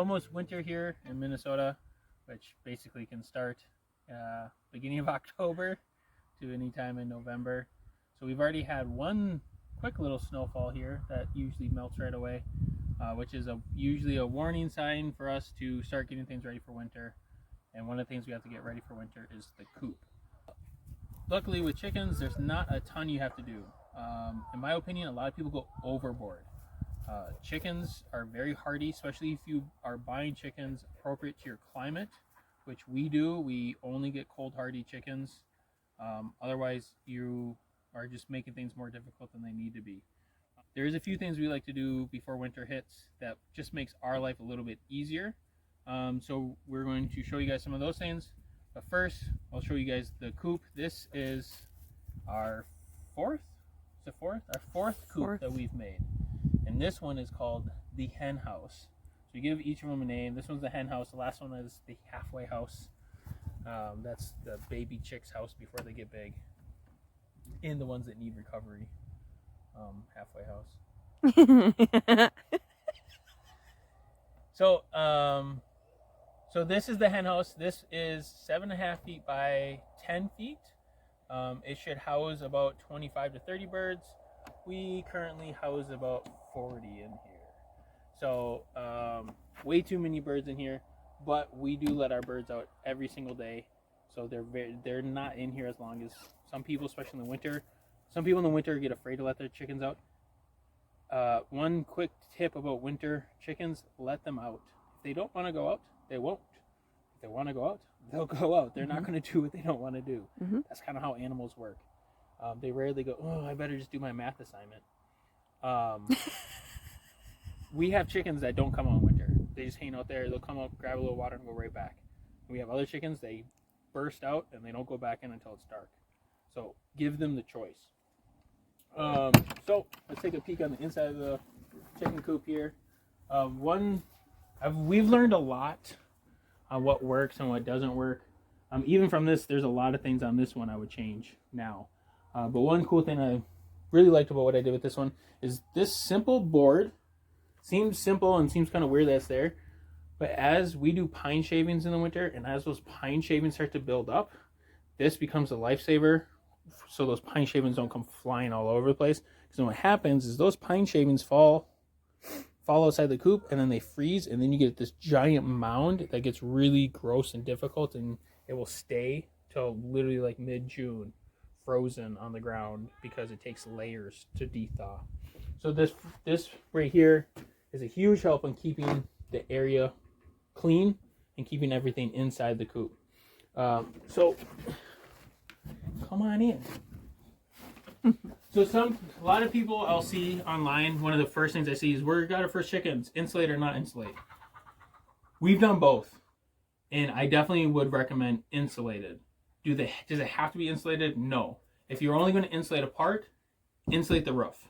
almost winter here in Minnesota, which basically can start beginning of October to any time in November. So we've already had one quick little snowfall here that usually melts right away, which is usually a warning sign for us to start getting things ready for winter. And one of the things we have to get ready for winter is the coop. Luckily with chickens, there's not a ton you have to do. In my opinion, a lot of people go overboard. Chickens are very hardy, especially if you are buying chickens appropriate to your climate, which we do. We only get cold hardy chickens. Otherwise, you are just making things more difficult than they need to be. There's a few things we like to do before winter hits that just makes our life a little bit easier. So we're going to show you guys some of those things. But first, I'll show you guys the coop. This is our fourth coop that we've made. And this one is called the hen house. So we give each of them a name. This one's the hen house. The last one is the halfway house. That's the baby chicks house before they get big. And the ones that need recovery. Halfway house. So this is the hen house. This is 7.5 feet by 10 feet. It should house about 25 to 30 birds. We currently house about 40 in here. So way too many birds in here, but we do let our birds out every single day. So they're not in here as long as some people, especially in the winter. Some people in the winter get afraid to let their chickens out. One quick tip about winter chickens: let them out. If they don't want to go out, they won't. If they want to go out, they'll go out. They're not going to do what they don't want to do. That's kind of how animals work. They rarely go, oh, I better just do my math assignment. We have chickens that don't come out in winter. They just hang out there. They'll come out, grab a little water, and go right back. We have other chickens, they burst out, and they don't go back in until it's dark. So give them the choice. So let's take a peek on the inside of the chicken coop here. We've learned a lot on what works and what doesn't work. Even from this, there's a lot of things on this one I would change now. But one cool thing I really liked about what I did with this one is this simple board. Seems simple and seems kind of weird that's there. But as we do pine shavings in the winter, and as those pine shavings start to build up, this becomes a lifesaver. So those pine shavings don't come flying all over the place. Because what happens is those pine shavings fall outside the coop, and then they freeze, and then you get this giant mound that gets really gross and difficult, and it will stay till literally like mid-June, frozen on the ground because it takes layers to de-thaw. So this right here is a huge help in keeping the area clean and keeping everything inside the coop. So come on in. So a lot of people I'll see online, one of the first things I see is, where got our first chickens, insulate or not insulate? We've done both, and I definitely would recommend insulated. Does it have to be insulated? No. If you're only going to insulate a part, insulate the roof,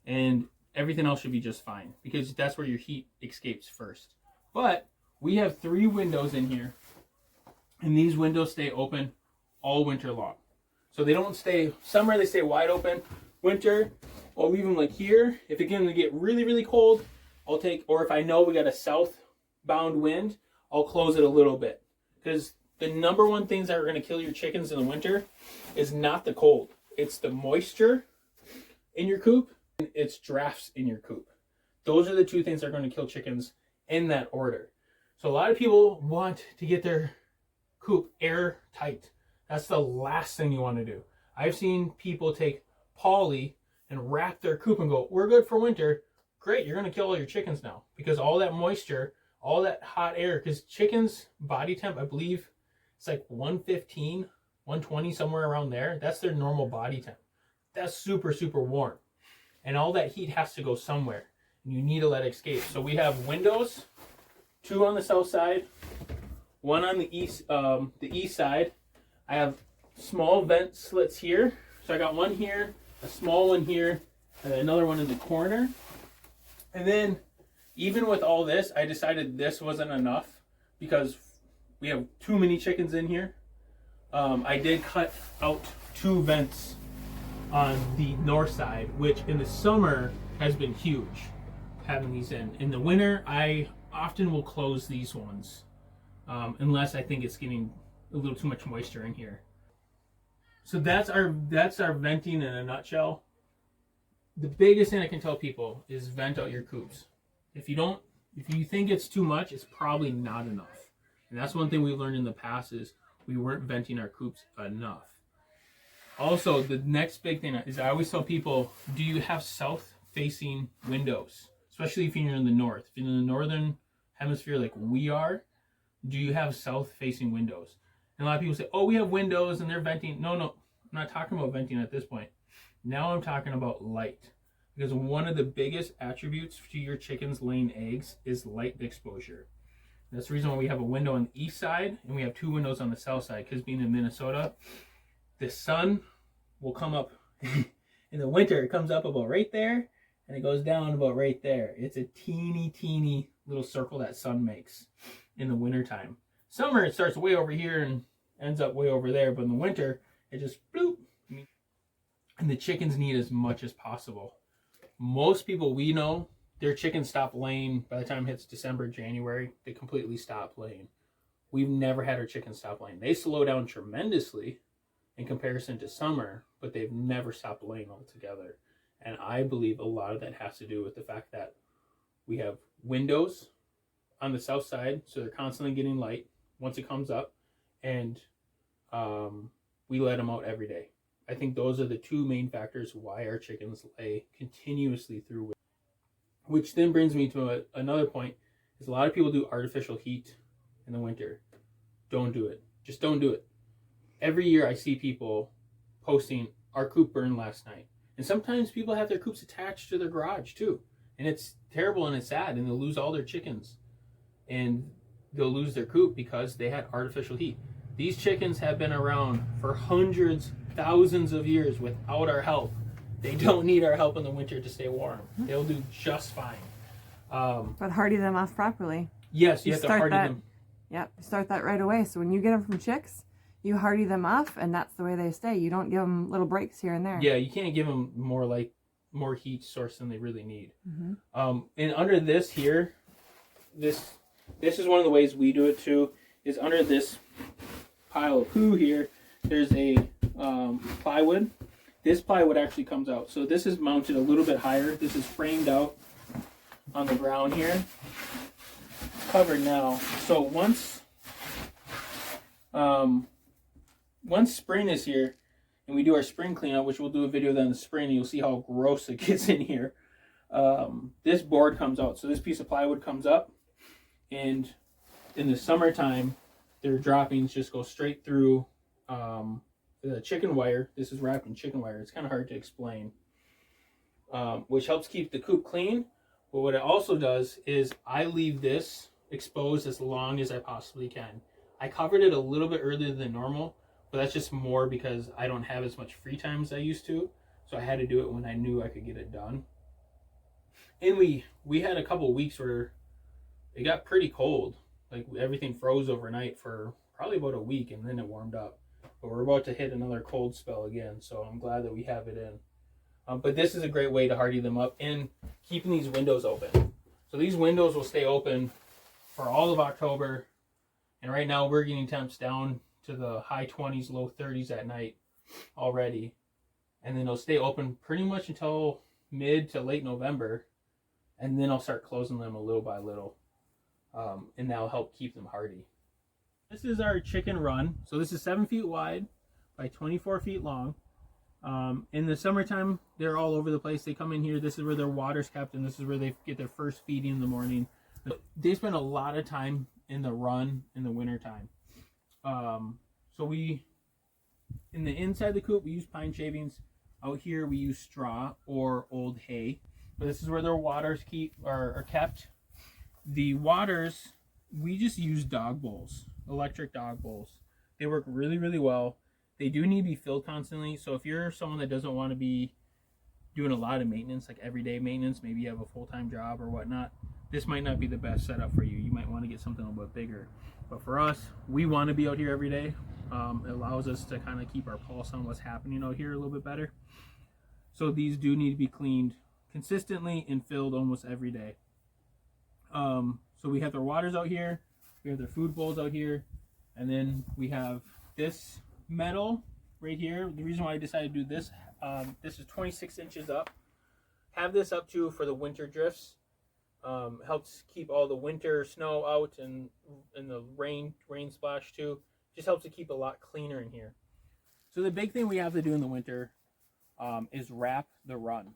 and everything else should be just fine, because that's where your heat escapes first. But we have 3 windows in here, and these windows stay open all winter long. So they don't stay, summer they stay wide open. Winter, I'll leave them like here. If it gets to get really, really cold, or if I know we got a southbound wind, I'll close it a little bit. Because the number one things that are going to kill your chickens in the winter is not the cold. It's the moisture in your coop, and it's drafts in your coop. Those are the 2 things that are going to kill chickens in that order. So a lot of people want to get their coop airtight. That's the last thing you want to do. I've seen people take poly and wrap their coop and go, we're good for winter. Great, you're going to kill all your chickens now. Because all that moisture, all that hot air, because chickens' body temp, I believe, it's like 115, 120, somewhere around there. That's their normal body temp. That's super, super warm. And all that heat has to go somewhere. And you need to let it escape. So we have windows, 2 on the south side, 1 on the east side. I have small vent slits here. So I got 1 here, a small one here, and another one in the corner. And then, even with all this, I decided this wasn't enough because we have too many chickens in here. I did cut out 2 vents on the north side, which in the summer has been huge, having these in. In the winter, I often will close these ones unless I think it's getting a little too much moisture in here. So that's our venting in a nutshell. The biggest thing I can tell people is vent out your coops. If you think it's too much, it's probably not enough. And that's one thing we learned in the past is we weren't venting our coops enough. Also, the next big thing is I always tell people, do you have south-facing windows? Especially if you're in the north. If you're in the northern hemisphere like we are, do you have south-facing windows? And a lot of people say, oh, we have windows and they're venting. No, I'm not talking about venting at this point. Now I'm talking about light. Because one of the biggest attributes to your chickens laying eggs is light exposure. That's the reason why we have a window on the east side and we have 2 windows on the south side. Because being in Minnesota, the sun will come up in the winter. It comes up about right there and it goes down about right there. It's a teeny little circle that sun makes in the wintertime. Summer, it starts way over here and ends up way over there. But in the winter, it just bloop. And the chickens need as much as possible. Most people we know, their chickens stop laying by the time it hits December, January. They completely stop laying. We've never had our chickens stop laying. They slow down tremendously in comparison to summer, but they've never stopped laying altogether. And I believe a lot of that has to do with the fact that we have windows on the south side, so they're constantly getting light once it comes up, and we let them out every day. I think those are the 2 main factors why our chickens lay continuously through winter. Which then brings me to another point, is a lot of people do artificial heat in the winter. Don't do it. Just don't do it. Every year I see people posting, our coop burned last night. And sometimes people have their coops attached to their garage too. And it's terrible and it's sad, and they'll lose all their chickens. And they'll lose their coop because they had artificial heat. These chickens have been around for hundreds, thousands of years without our help. They don't need our help in the winter to stay warm. They'll do just fine. But hardy them off properly. Yes, you have to hardy them. Yep, start that right away. So when you get them from chicks, you hardy them off, and that's the way they stay. You don't give them little breaks here and there. Yeah, you can't give them more heat source than they really need. And under this here, this is one of the ways we do it too, is under this pile of poo here, there's a plywood. This plywood actually comes out. So this is mounted a little bit higher. This is framed out on the ground here. Covered now. So once spring is here and we do our spring cleanup, which we'll do a video of that in the spring, and you'll see how gross it gets in here. This board comes out. So this piece of plywood comes up, and in the summertime, their droppings just go straight through the chicken wire. This is wrapped in chicken wire. It's kind of hard to explain, which helps keep the coop clean. But what it also does is I leave this exposed as long as I possibly can. I covered it a little bit earlier than normal, but that's just more because I don't have as much free time as I used to. So I had to do it when I knew I could get it done. And we had a couple of weeks where it got pretty cold. Like everything froze overnight for probably about a week, and then it warmed up. But we're about to hit another cold spell again, so I'm glad that we have it in. But this is a great way to hardy them up and keeping these windows open. So these windows will stay open for all of October. And right now we're getting temps down to the high 20s, low 30s at night already. And then they'll stay open pretty much until mid to late November. And then I'll start closing them a little by little. And that'll help keep them hardy. This is our chicken run. So this is 7 feet wide by 24 feet long. In the summertime, they're all over the place. They come in here. This is where their water's kept, and this is where they get their first feeding in the morning. They spend a lot of time in the run in the wintertime. So in the inside of the coop, we use pine shavings. Out here, we use straw or old hay. But this is where their waters are kept. The waters, we just use dog bowls, electric dog bowls. They work really, really well. They do need to be filled constantly. So if you're someone that doesn't want to be doing a lot of maintenance, like everyday maintenance, maybe you have a full-time job or whatnot, this might not be the best setup for you. You might want to get something a little bit bigger. But for us, we want to be out here every day. It allows us to kind of keep our pulse on what's happening out here a little bit better. So these do need to be cleaned consistently and filled almost every day. So we have their waters out here, we have their food bowls out here, and then we have this metal right here. The reason why I decided to do this, this is 26 inches up. Have this up too for the winter drifts. Helps keep all the winter snow out and the rain splash too. Just helps to keep a lot cleaner in here. So the big thing we have to do in the winter is wrap the run.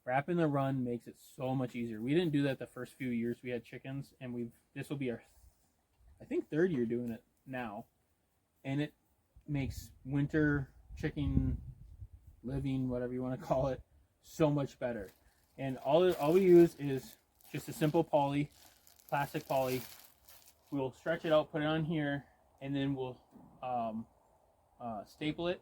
Wrapping the run makes it so much easier. We didn't do that the first few years we had chickens, and this will be our, I think, 3rd year doing it now, and it makes winter chicken living, whatever you want to call it, so much better. And all we use is just a simple poly, plastic poly. We'll stretch it out, put it on here, and then we'll staple it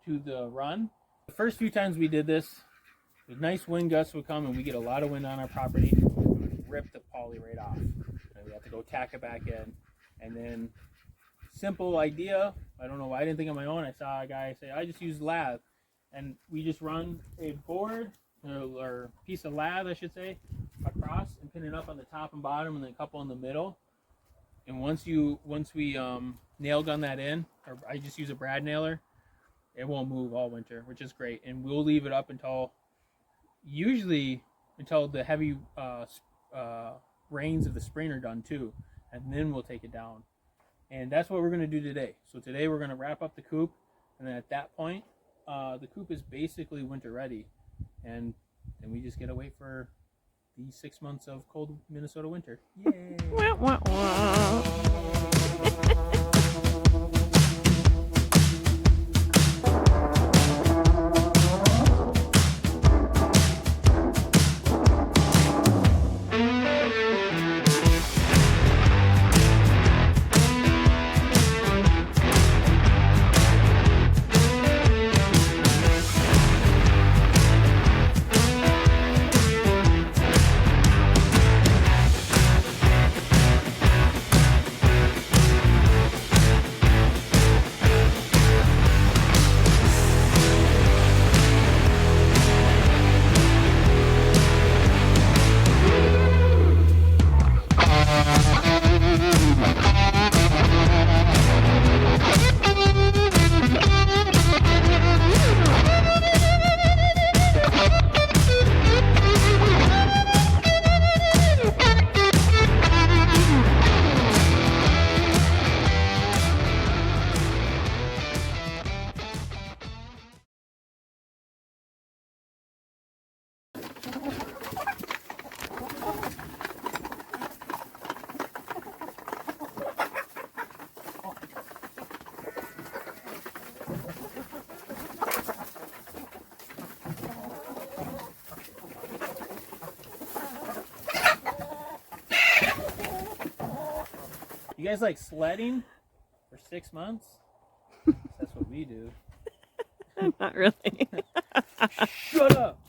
to the run. The first few times we did this, the nice wind gusts would come and we get a lot of wind on our property. We would rip the poly right off. And we have to go tack it back in. And then, simple idea, I don't know why I didn't think on my own. I saw a guy say, I just use lath. And we just run a board, or piece of lath, I should say, across and pin it up on the top and bottom and then a couple in the middle. And once we nail gun that in, or I just use a brad nailer, it won't move all winter, which is great. And we'll leave it up until the heavy rains of the spring are done too, and then we'll take it down. And that's what we're going to do today. So today we're going to wrap up the coop, and then at that point the coop is basically winter ready, and then we just gotta wait for the 6 months of cold Minnesota winter. Yay! Wah, wah, wah. You guys like sledding for 6 months? That's what we do. Not really. Shut up!